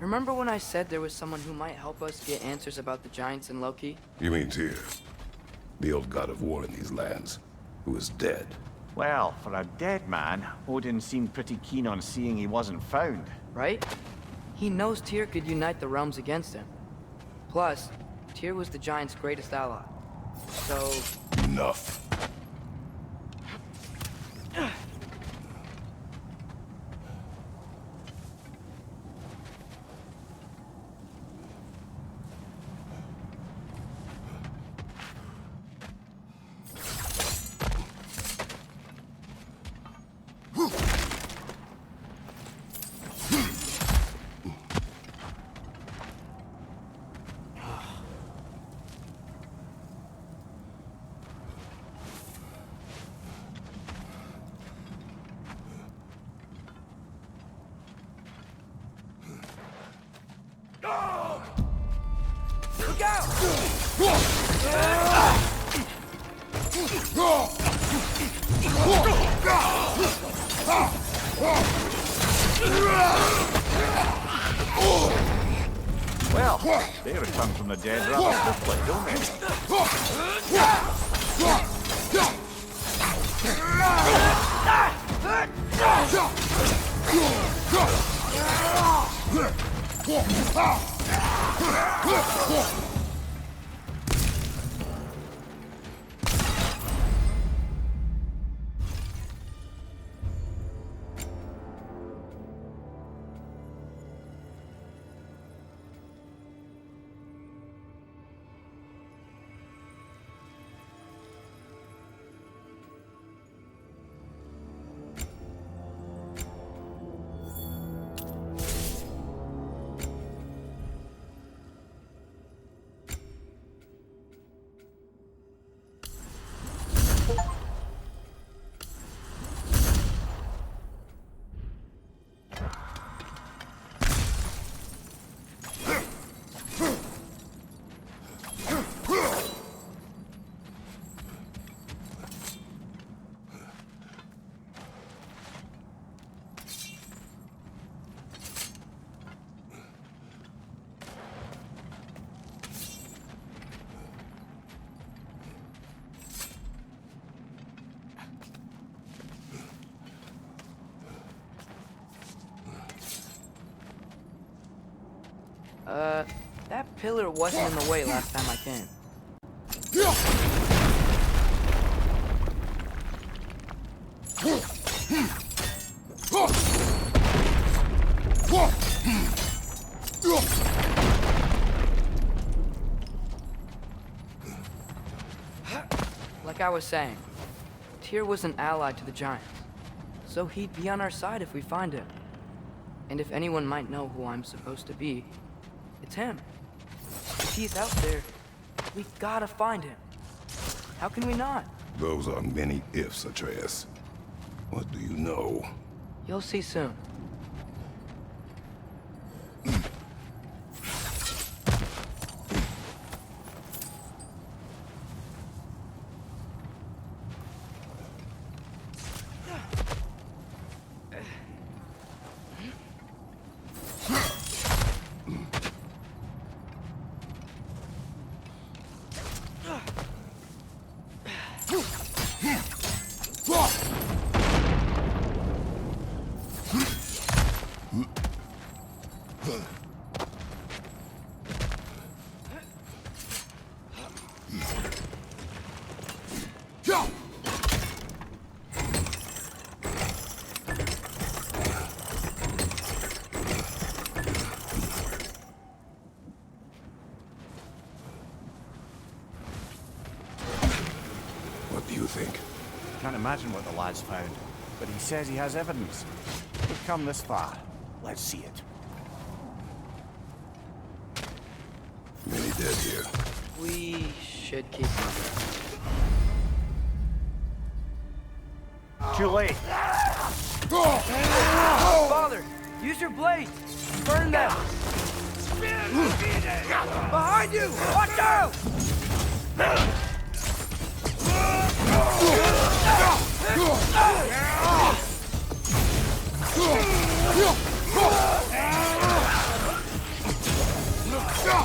Remember when I said there was someone who might help us get answers about the giants in Loki? You mean Tyr, the old god of war in these lands, who is dead? Well, for a dead man, Odin seemed pretty keen on seeing he wasn't found. Right? He knows Tyr could unite the realms against him. Plus, Tyr was the giants' greatest ally. So... Enough. Look out! Well, they return from the dead rather swiftly, don't they? That pillar wasn't in the way last time I came. Like I was saying, Tyr was an ally to the giants, so he'd be on our side if we find him. And if anyone might know who I'm supposed to be, it's him. If he's out there, we've gotta find him. How can we not? Those are many ifs, Atreus. What do you know? You'll see soon. What do you think? Can't imagine what the lad's found, but he says he has evidence. We've come this far. Let's see it. Many dead here. We should keep moving. Too late. Father, use your blade. Burn them. Behind you! Watch out! Raider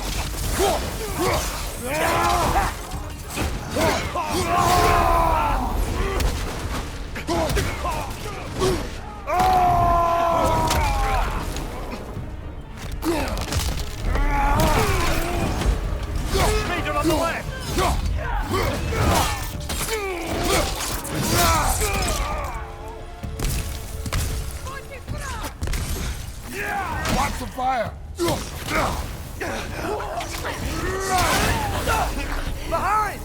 on the left! Watch the fire! Behind!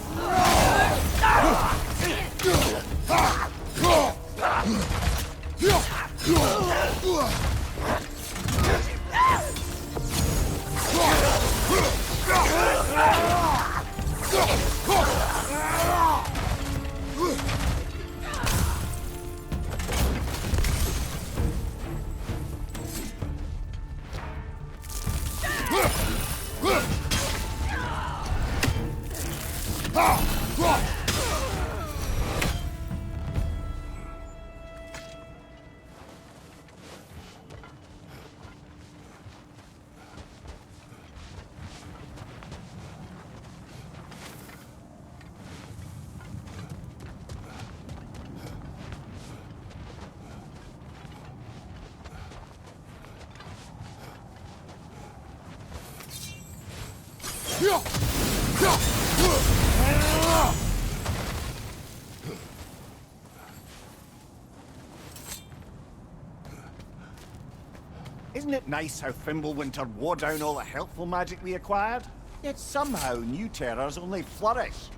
Isn't it nice how Fimbulwinter wore down all the helpful magic we acquired? Yet somehow new terrors only flourish.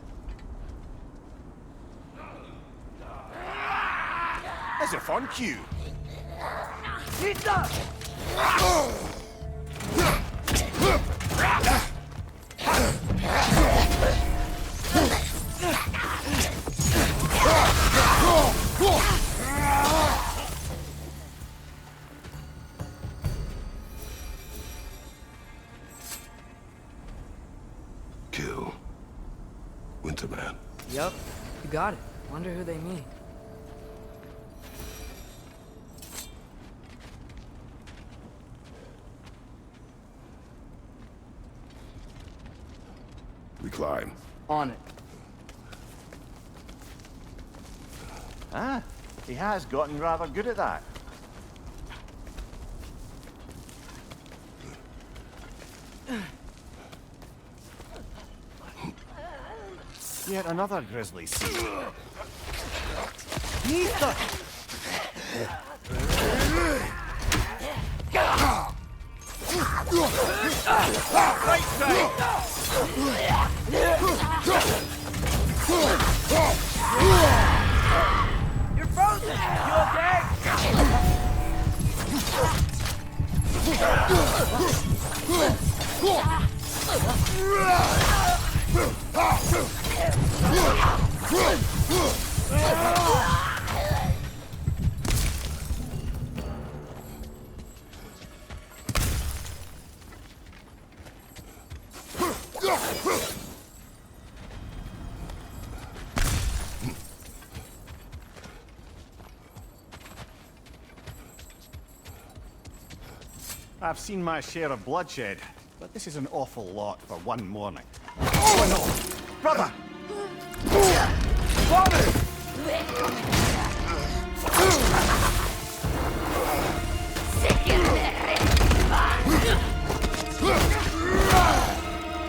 As if on cue. Kill. Winterman. Yup, you got it. Wonder who they mean. We climb. On it. Ah, he has gotten rather good at that. Yet another grisly scene. Neither! Right side! You're frozen! You okay? I've seen my share of bloodshed, but this is an awful lot for one morning. Oh no! Brother! Father!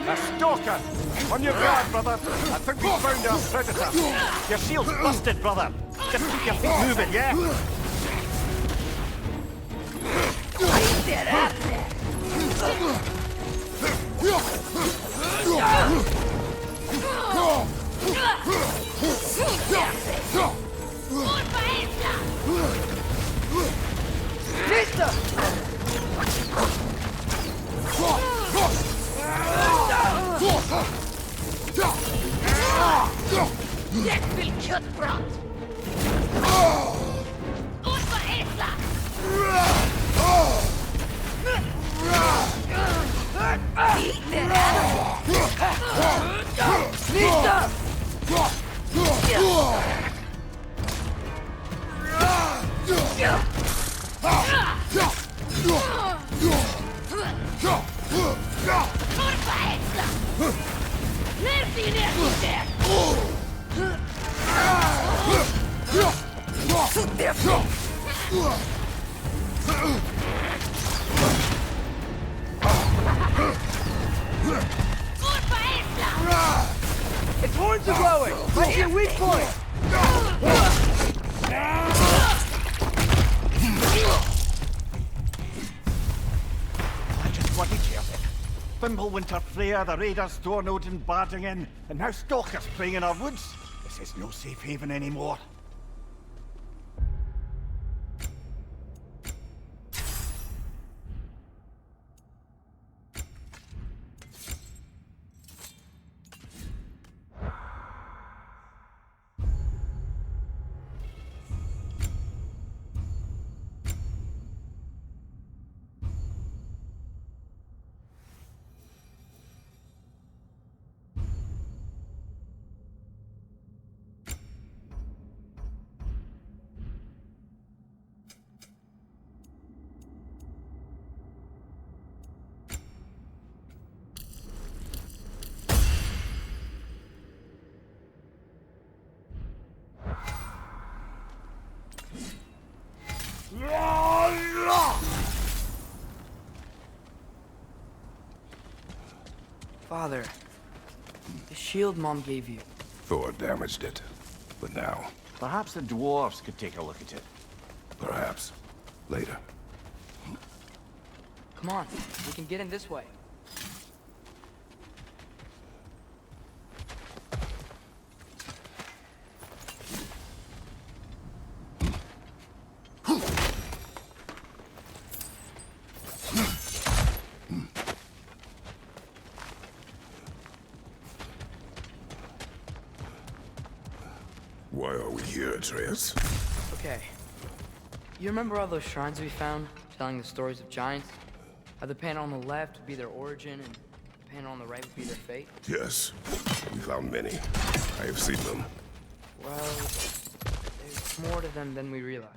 A stalker! On your guard, brother! I think we found our predator! Your shield's busted, brother! Just keep your feet moving, yeah? Jag vill köttbrott! Och vad äta! Sluta! Urba Isla! Its horns are glowing! Might be a weak point! I just bloody heard it. Fimbulwinter Freya, the raiders, Thorn Odin barging in, and now stalkers preying in our woods. This is no safe haven anymore. Father, the shield Mom gave you. Thor damaged it. But now, Perhaps the dwarves could take a look at it. perhaps, later. Come on, we can get in this way. Why are we here, Atreus? Okay. You remember all those shrines we found, telling the stories of giants? How the panel on the left would be their origin, and the panel on the right would be their fate? Yes, we found many. I have seen them. Well, there's more to them than we realized.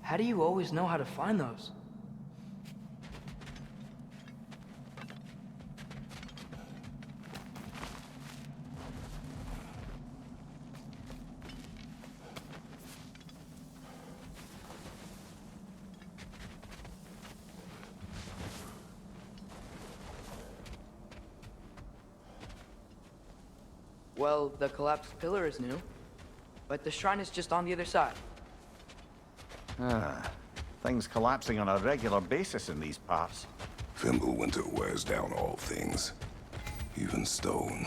How do you always know how to find those? Well, the collapsed pillar is new, but the shrine is just on the other side. Ah, things collapsing on a regular basis in these parts. Fimbulwinter wears down all things, even stone.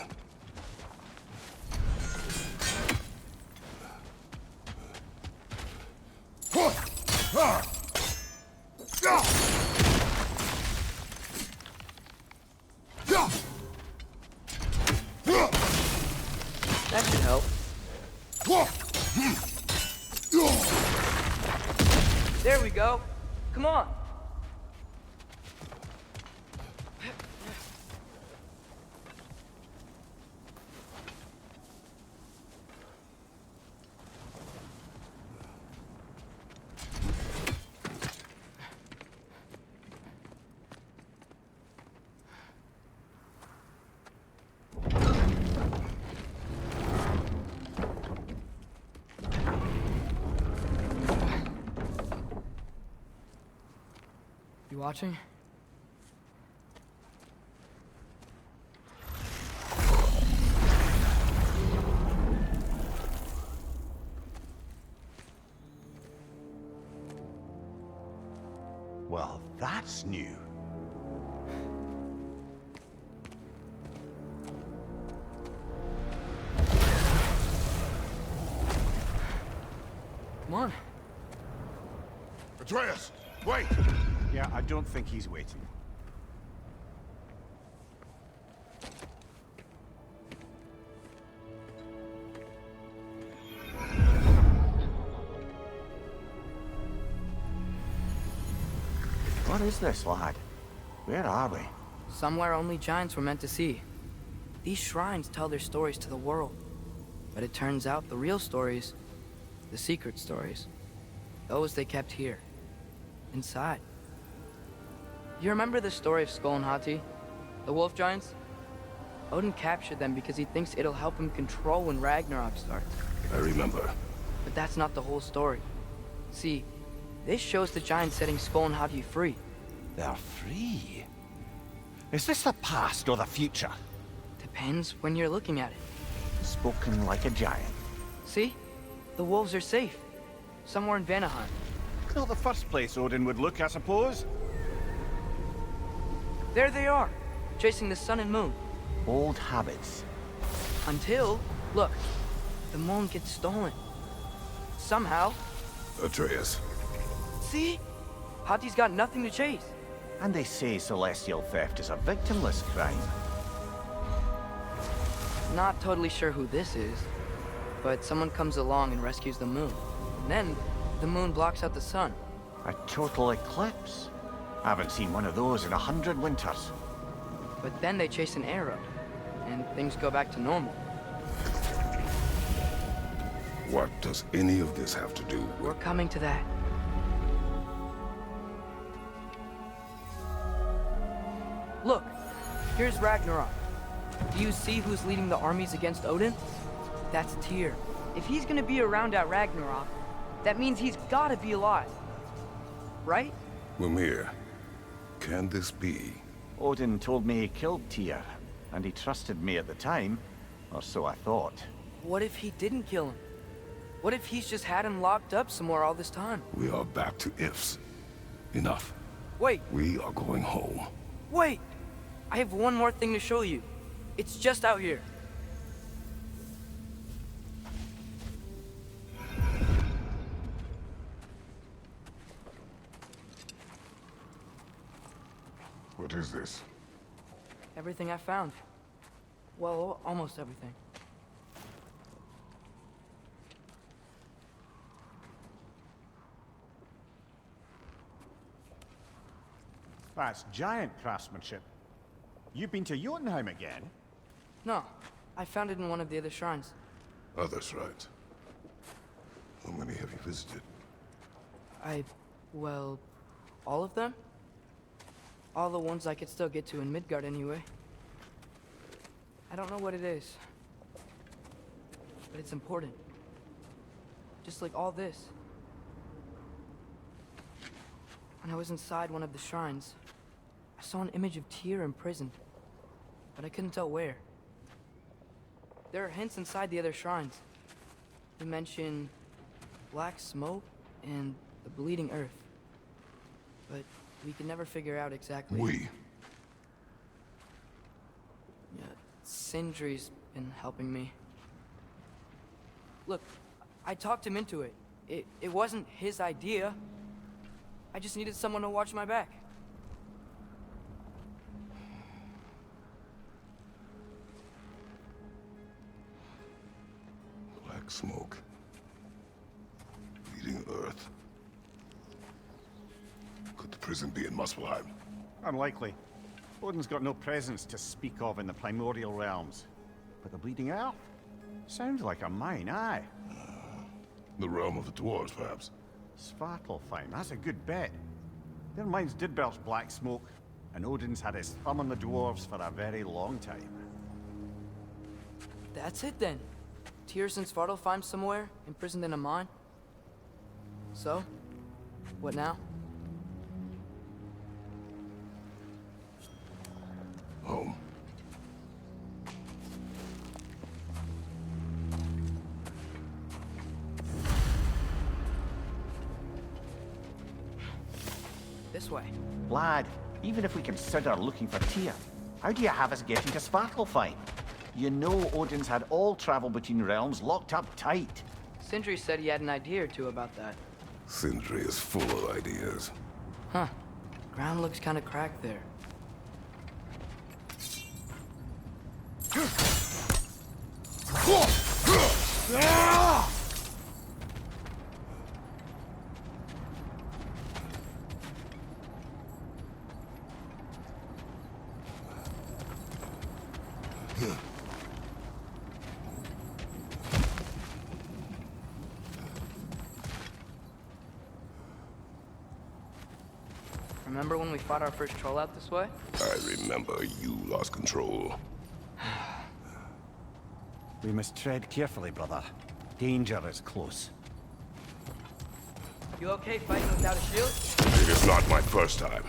That should help. There we go. Come on. You watching? Well, that's new. Come on. Atreus, wait! Yeah, I don't think he's waiting. What is this, lad? Where are we? Somewhere only giants were meant to see. These shrines tell their stories to the world. But it turns out the real stories, the secret stories, those they kept here, inside. You remember the story of Skull and Hati, the wolf giants? Odin captured them because he thinks it'll help him control when Ragnarok starts. I remember. But that's not the whole story. See, this shows the giants setting Skull and Hati free. They're free. Is this the past or the future? Depends when you're looking at it. Spoken like a giant. See? The wolves are safe. Somewhere in Vanaheim. Not the first place Odin would look, I suppose. There they are, chasing the sun and moon. Old habits. Until, look, the moon gets stolen. Somehow. Atreus. See? Hati's got nothing to chase. And they say celestial theft is a victimless crime. Not totally sure who this is, but someone comes along and rescues the moon. And then, the moon blocks out the sun. A total eclipse. I haven't seen one of those in 100 winters. But then they chase an arrow, and things go back to normal. What does any of this have to do with... We're coming to that. Look, here's Ragnarok. Do you see who's leading the armies against Odin? That's Tyr. If he's gonna be around at Ragnarok, that means he's gotta be alive. Right? Mimir, can this be? Odin told me he killed Tyr, and he trusted me at the time, or so I thought. What if he didn't kill him? What if he's just had him locked up somewhere all this time? We are back to ifs. Enough. Wait, We are going home. wait! I have one more thing to show you. It's just out here. What is this? Everything I found. Well, almost everything. That's giant craftsmanship. You've been to Jotunheim again? No, I found it in one of the other shrines. Other shrines. How many have you visited? Well, all of them? All the ones I could still get to in Midgard anyway. I don't know what it is, but it's important. Just like all this. When I was inside one of the shrines, I saw an image of Tyr imprisoned, but I couldn't tell where. There are hints inside the other shrines. They mention black smoke and the bleeding earth, but we can never figure out exactly. We. Yeah, Sindri's been helping me. Look, I talked him into it. It wasn't his idea. I just needed someone to watch my back. Black smoke. Bleeding earth. Could the prison be in Muspelheim? Unlikely. Odin's got no presence to speak of in the primordial realms. But the Bleeding Earth? Sounds like a mine, aye. The realm of the dwarves, perhaps. Svartalfheim, that's a good bet. Their mines did belch black smoke, and Odin's had his thumb on the dwarves for a very long time. That's it then. Tyr's in Svartalfheim somewhere, imprisoned in a mine. So, what now? Home. This way. Lad, even if we consider looking for Tyr, how do you have us getting to Svartalfheim? You know Odin's had all travel between realms locked up tight. Sindri said he had an idea or two about that. Sindri is full of ideas. Huh. Ground looks kind of cracked there. Remember when we fought our first troll out this way? I remember you lost control. We must tread carefully, brother. Danger is close. You okay fighting without a shield? It is not my first time.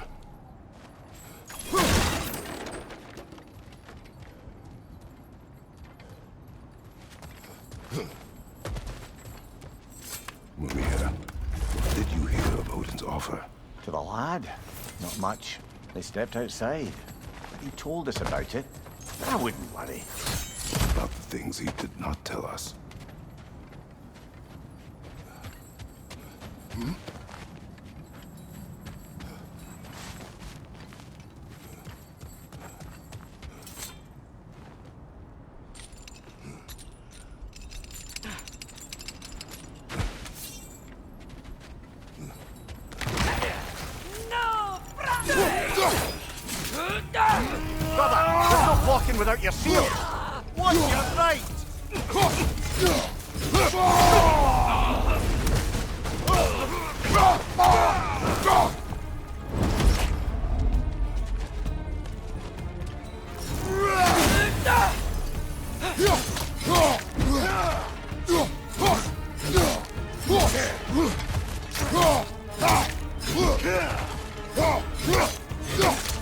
Mimir, what did you hear of Odin's offer? To the lad? Not much. They stepped outside. He told us about it. I wouldn't worry. About the things he did not tell us. Brother, there's no walking without your shield. Watch your right.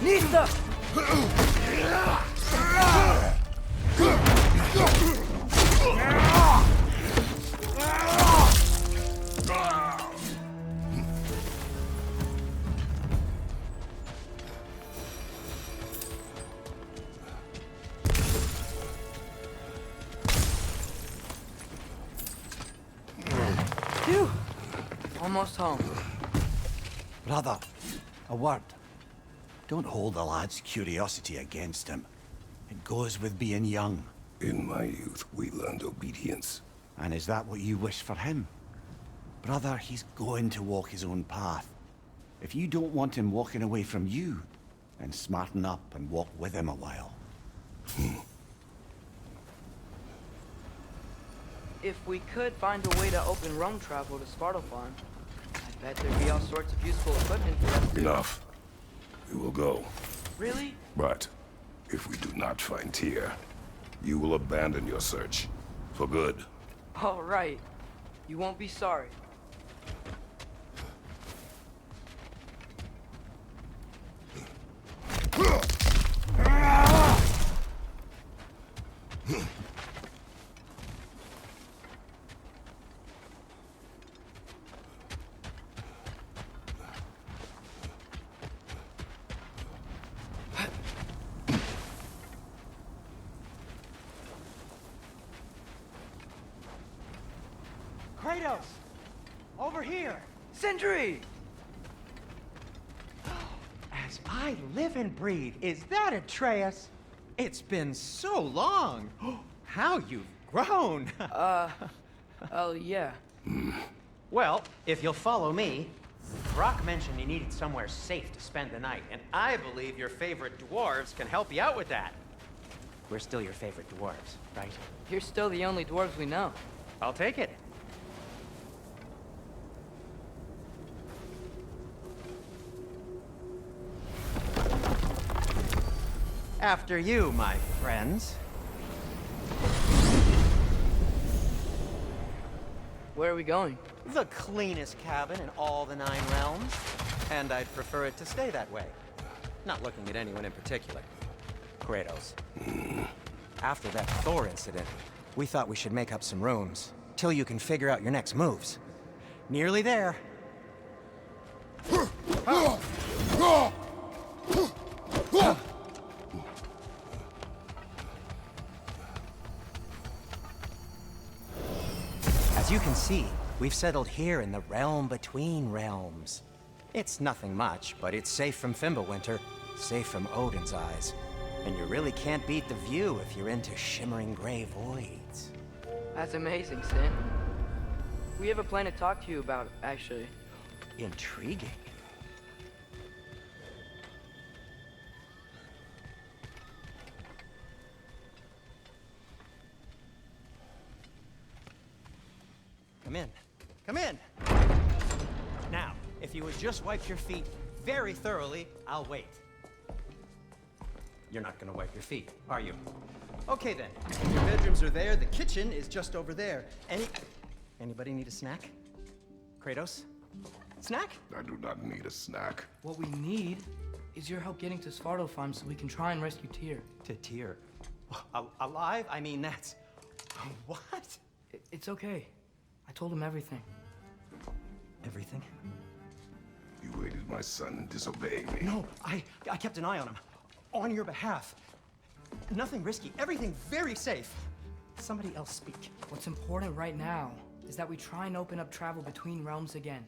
Nista! Phew! Almost home. Brother, a word. Don't hold the lad's curiosity against him. It goes with being young. In my youth, we learned obedience. And is that what you wish for him? Brother, he's going to walk his own path. If you don't want him walking away from you, then smarten up and walk with him a while. If we could find a way to open roam travel to Svartalfheim, I bet there'd be all sorts of useful equipment for us. Enough. We will go. Really? But if we do not find Tyr, you will abandon your search. For good. All right. You won't be sorry. Kratos! Over here! Sentry! As I live and breathe, is that Atreus? It's been so long! How you've grown! Oh, yeah. Well, if you'll follow me, Brock mentioned you needed somewhere safe to spend the night, and I believe your favorite dwarves can help you out with that. We're still your favorite dwarves, right? You're still the only dwarves we know. I'll take it. After you, my friends. Where are we going? The cleanest cabin in all the 9 realms. And I'd prefer it to stay that way. Not looking at anyone in particular. Kratos. After that Thor incident, we thought we should make up some rooms, till you can figure out your next moves. Nearly there. As you can see, we've settled here in the realm between realms. It's nothing much, but it's safe from Fimbulwinter, safe from Odin's eyes. And you really can't beat the view if you're into shimmering gray voids. That's amazing, Sin. We have a plan to talk to you about, actually. Intriguing. Come in. Come in! Now, if you would just wipe your feet very thoroughly, I'll wait. You're not gonna wipe your feet, are you? Okay then. If your bedrooms are there, the kitchen is just over there. Anybody need a snack? Kratos? Snack? I do not need a snack. What we need is your help getting to Svartalfheim so we can try and rescue Tyr. To Tyr. Alive? I mean, that's... What? It's okay. I told him everything. Everything? You aided my son in disobeying me. No, I kept an eye on him. On your behalf. Nothing risky. Everything very safe. Somebody else speak. What's important right now is that we try and open up travel between realms again.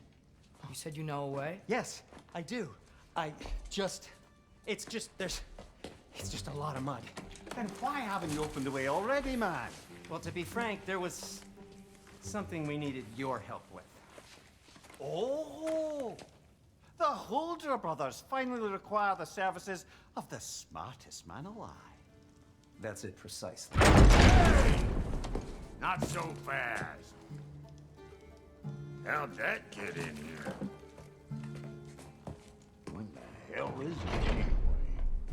You said you know a way? Yes, I do. It's just a lot of mud. Then why haven't you opened the way already, man? Well, to be frank, there was something we needed your help with. Oh! The Holder brothers finally require the services of the smartest man alive. That's it precisely. Not so fast. How'd that get in here? When the hell is he anyway?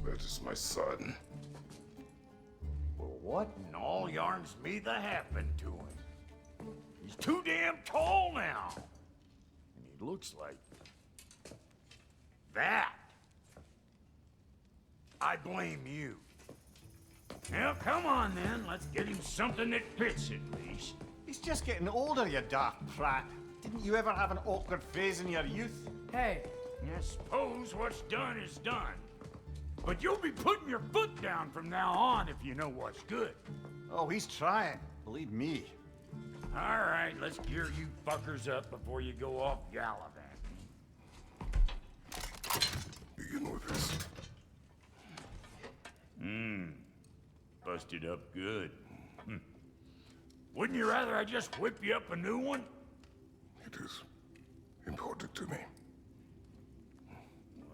That is my son. Well, what in all yarns me that happened to him? He's too damn tall now. And he looks like that. I blame you. Now, come on then. Let's get him something that fits at least. He's just getting older, you dark prat. Didn't you ever have an awkward phase in your youth? Hey, I suppose what's done is done. But you'll be putting your foot down from now on if you know what's good. Oh, he's trying. Believe me. All right, let's gear you fuckers up before you go off gallivanting. Begin with this. Busted up good. Wouldn't you rather I just whip you up a new one? It is important to me.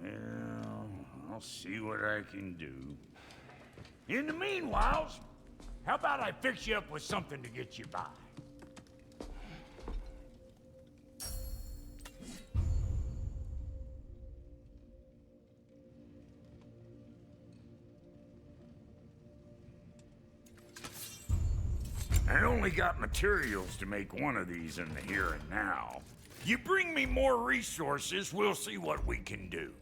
Well, I'll see what I can do. In the meanwhile, how about I fix you up with something to get you by? I only got materials to make one of these in the here and now. You bring me more resources, we'll see what we can do.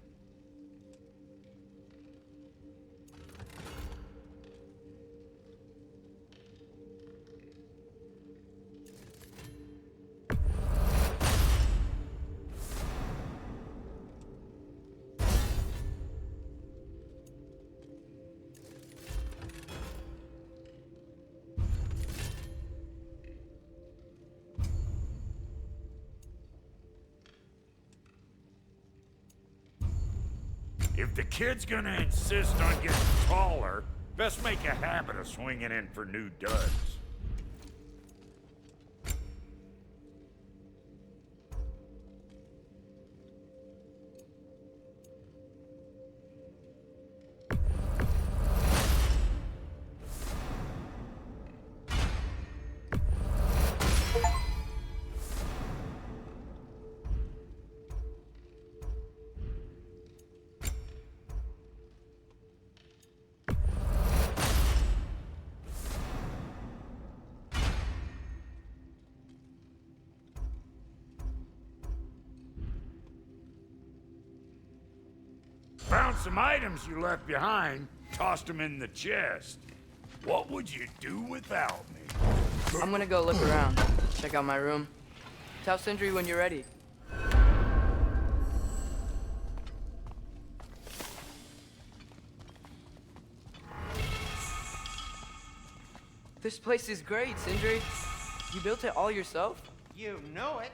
If the kid's gonna insist on getting taller, best make a habit of swinging in for new duds. Found some items you left behind, tossed them in the chest. What would you do without me? I'm gonna go look around. Check out my room. Tell Sindri when you're ready. This place is great, Sindri. You built it all yourself? You know it.